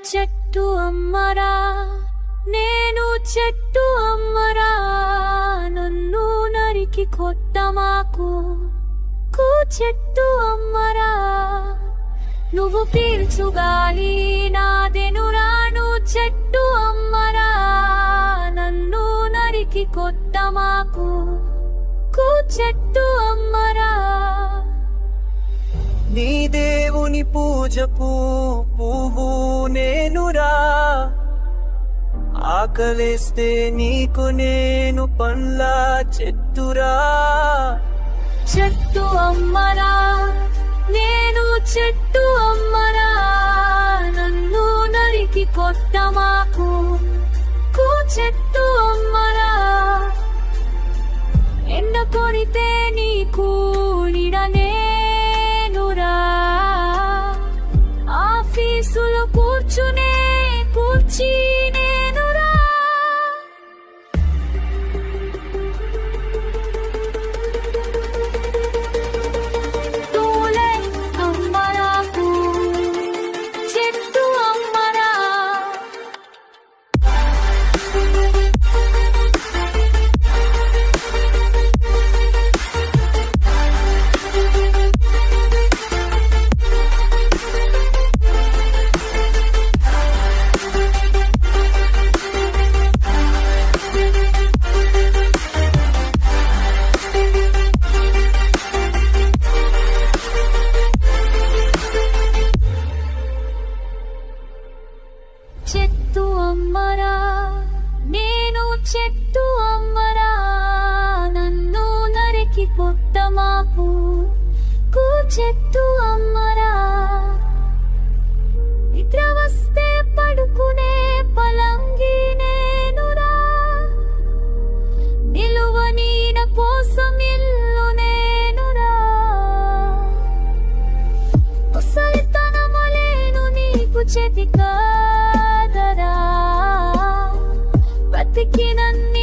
చెట్టు అమ్మరా, నేను చెట్టు అమ్మరా, నన్ను నరికి కొట్టమాకు. కూ చెట్టు అమ్మరా, నువ్వు పీల్చు గాలి నాదెనురా. నువ్వు చెట్టు అమ్మరా, నన్ను నరికి కొట్టమాకు. కూ చెట్టు అమ్మరా. నీ దేవుని పూజకు పువ్వు నేనురా, ఆకలేస్తే నీకు నేను పండ్ల చెట్టురా. చెట్టు అమ్మరా, నేను చెట్టు అమ్మరా, నన్ను నరికి కొట్టమాకు. కూ చెట్టు అమ్మరా, ఎండ కొడితే నీకు నీడ నేనురా, ఆఫీసులో కూర్చునే కూర్చి నేనురా. తూలే అమ్మరాకు, చెట్టు అమ్మరా. చెట్టు అమ్మరా, నేను చెట్టు అమ్మరా, నన్ను నరికి కొట్టమాకు. కూ చెట్టు అమ్మరా, నిద్ర వస్తే పడుకునే పలంగి నేనురా, నిలువ నీడ కోసం ఇల్లు నేనురా, ముసలితనములేను నీకు చేతికా. బతికినన్ని